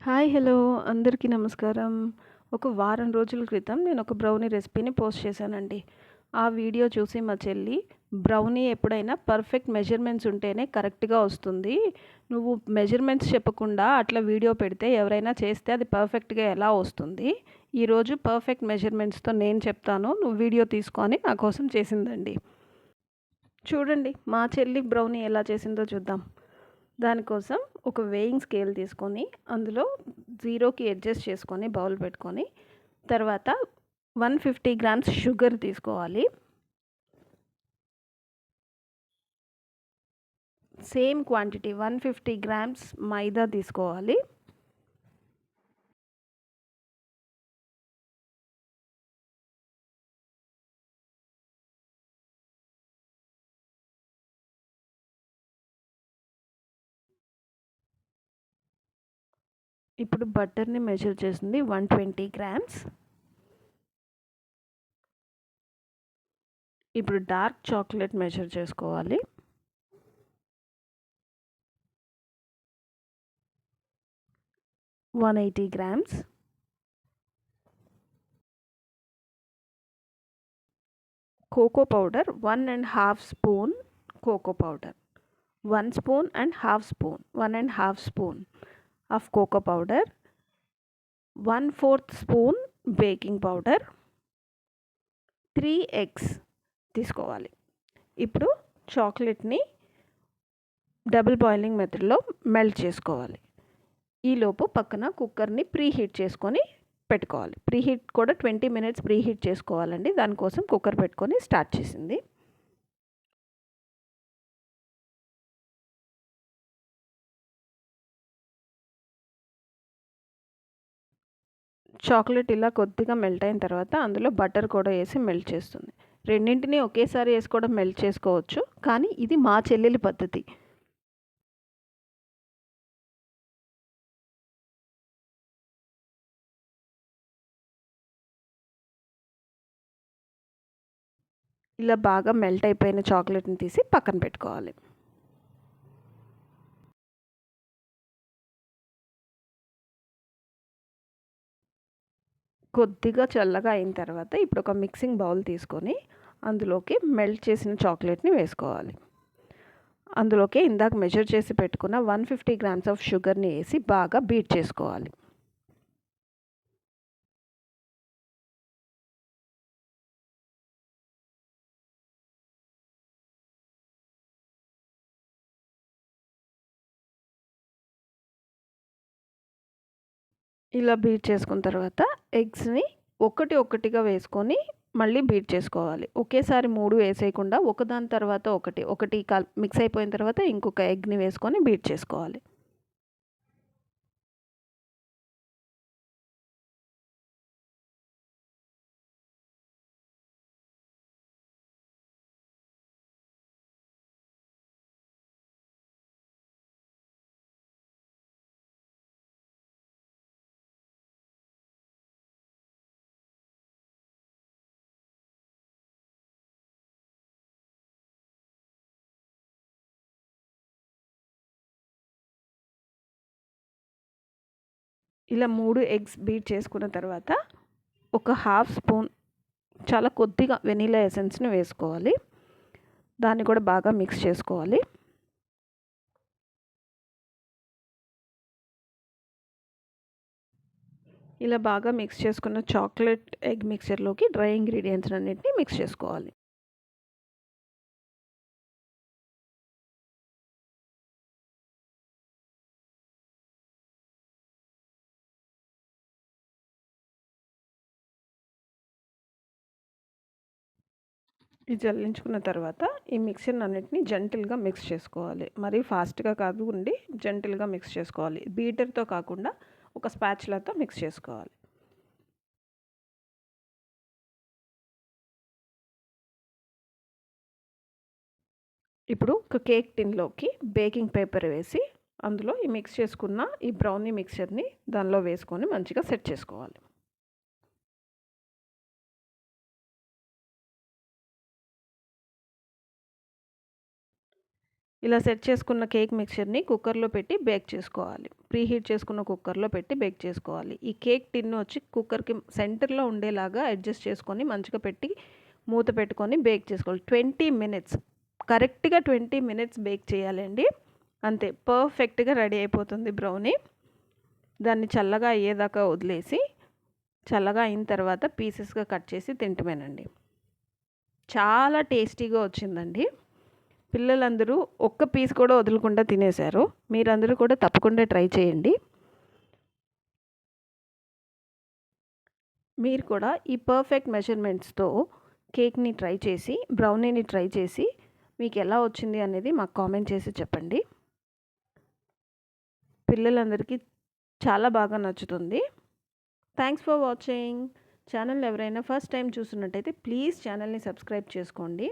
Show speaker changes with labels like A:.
A: Hi! Hello! అందరికీ నమస్కారం. ఒక వారం రోజుల క్రితం నేనొక బ్రౌనీ రెసిపీని పోస్ట్ చేశానండి. ఆ వీడియో చూసి మా చెల్లి, "బ్రౌనీ ఎప్పుడైనా పర్ఫెక్ట్ మెజర్‌మెంట్స్ ఉంటేనే కరెక్ట్‌గా వస్తుంది. నువ్వు మెజర్‌మెంట్స్ చెప్పకుండా అట్లా వీడియో పెడితే ఎవరైనా చేస్తే అది పర్ఫెక్ట్‌గా ఎలా వస్తుంది? ఈరోజు పర్ఫెక్ట్ మెజర్‌మెంట్స్‌తో నేను చెప్తాను. నువ్వు వీడియో తీసుకో" అని నా కోసం చేసిందండి. చూడండి మా చెల్లి బ్రౌనీ ఎలా చేసిందో చూద్దాం. దానికోసం ఒక వేయింగ్ స్కేల్ తీసుకొని అందులో 0కి అడ్జస్ట్ చేసుకొని బౌల్ పెట్టుకొని తర్వాత 150 గ్రామ్స్ షుగర్ తీసుకోవాలి. సేమ్ క్వాంటిటీ 150 గ్రామ్స్ మైదా తీసుకోవాలి. ఇప్పుడు బటర్ని మెజర్ చేసింది 120 గ్రామ్స్. ఇప్పుడు డార్క్ చాక్లెట్ మెజర్ చేసుకోవాలి. 180 grams. Cocoa powder 1½ spoon cocoa powder. 1 spoon and half spoon, 1½ spoon of cocoa powder, 1/4 spoon baking powder, 3 eggs తీసుకోవాలి. ఇప్పుడు చాక్లెట్ని డబుల్ బాయిలింగ్ మెథడ్లో మెల్ట్ చేసుకోవాలి. ఈలోపు పక్కన కుక్కర్ని ప్రీహీట్ చేసుకొని పెట్టుకోవాలి. ప్రీహీట్ కూడా 20 minutes ప్రీహీట్ చేసుకోవాలండి. దానికోసం కుక్కర్ పెట్టుకొని స్టార్ట్ చేసింది. చాక్లెట్ ఇలా కొద్దిగా మెల్ట్ అయిన తర్వాత అందులో బటర్ కూడా వేసి మెల్ట్ చేస్తుంది. రెండింటిని ఒకేసారి వేసి కూడా మెల్ట్ చేసుకోవచ్చు, కానీ ఇది మా చెల్లెలి పద్ధతి. ఇలా బాగా మెల్ట్ అయిపోయిన చాక్లెట్ని తీసి పక్కన పెట్టుకోవాలి. కొద్దిగా చల్లగా అయిన తర్వాత ఇప్పుడు ఒక మిక్సింగ్ బౌల్ తీసుకొని అందులోకి మెల్ట్ చేసిన చాక్లెట్ని వేసుకోవాలి. అందులోకి ఇందాక మెజర్ చేసి పెట్టుకున్న 150 గ్రామ్స్ ఆఫ్ షుగర్ని వేసి బాగా బీట్ చేసుకోవాలి. ఇలా బీట్ చేసుకున్న తర్వాత ఎగ్స్ని ఒక్కటిగా వేసుకొని మళ్ళీ బీట్ చేసుకోవాలి. ఒకేసారి 3 వేసేయకుండా ఒకదాని తర్వాత ఒకటి మిక్స్ అయిపోయిన తర్వాత ఇంకొక ఎగ్ని వేసుకొని బీట్ చేసుకోవాలి. ఇలా 3 ఎగ్స్ బీట్ చేసుకున్న తర్వాత ఒక హాఫ్ స్పూన్ చాలా కొద్దిగా వెనీలా ఎసెన్స్ని వేసుకోవాలి. దాన్ని కూడా బాగా మిక్స్ చేసుకోవాలి. ఇలా బాగా మిక్స్ చేసుకున్న చాక్లెట్ ఎగ్ మిక్చర్లోకి డ్రై ఇంగ్రీడియంట్స్ అన్నిటిని మిక్స్ చేసుకోవాలి. ఇది జల్లించుకున్న తర్వాత ఈ మిక్చర్ అన్నిటిని జెంటిల్గా మిక్స్ చేసుకోవాలి. మరీ ఫాస్ట్గా కాదు ఉండి జెంటిల్గా మిక్స్ చేసుకోవాలి. బీటర్తో కాకుండా ఒక స్పాచులాతో మిక్స్ చేసుకోవాలి. ఇప్పుడు ఒక కేక్ టిన్లోకి బేకింగ్ పేపర్ వేసి అందులో ఈ మిక్స్ చేసుకున్న ఈ బ్రౌనీ మిక్చర్ని దానిలో వేసుకొని మంచిగా సెట్ చేసుకోవాలి. ఇలా సెట్ చేసుకున్న కేక్ మిక్చర్ని కుక్కర్లో పెట్టి బేక్ చేసుకోవాలి. ప్రీహీట్ చేసుకున్న కుక్కర్లో పెట్టి బేక్ చేసుకోవాలి. ఈ కేక్ టిన్ వచ్చి కుక్కర్కి సెంటర్లో ఉండేలాగా అడ్జస్ట్ చేసుకొని మంచిగా పెట్టి మూత పెట్టుకొని బేక్ చేసుకోవాలి. 20 మినిట్స్, కరెక్ట్గా 20 మినిట్స్ బేక్ చేయాలండి. అంతే, పర్ఫెక్ట్గా రెడీ అయిపోతుంది బ్రౌనీ. దాన్ని చల్లగా అయ్యేదాకా వదిలేసి చల్లగా అయిన తర్వాత పీసెస్గా కట్ చేసి తింటమేనండి. చాలా టేస్టీగా వచ్చిందండి. పిల్లలందరూ ఒక్క పీస్ కూడా వదలకుండా తినేశారు. మీరందరూ కూడా తప్పకుండా ట్రై చేయండి. మీరు కూడా ఈ పర్ఫెక్ట్ మెజర్మెంట్స్తో కేక్ని ట్రై చేసి, బ్రౌనీని ట్రై చేసి మీకు ఎలా వచ్చింది అనేది మాకు కామెంట్ చేసి చెప్పండి. పిల్లలందరికీ చాలా బాగా నచ్చుతుంది. Thanks for watching. ఛానల్ ఎవరైనా ఫస్ట్ టైం చూస్తున్నట్టయితే ప్లీజ్ ఛానల్ని సబ్స్క్రైబ్ చేసుకోండి.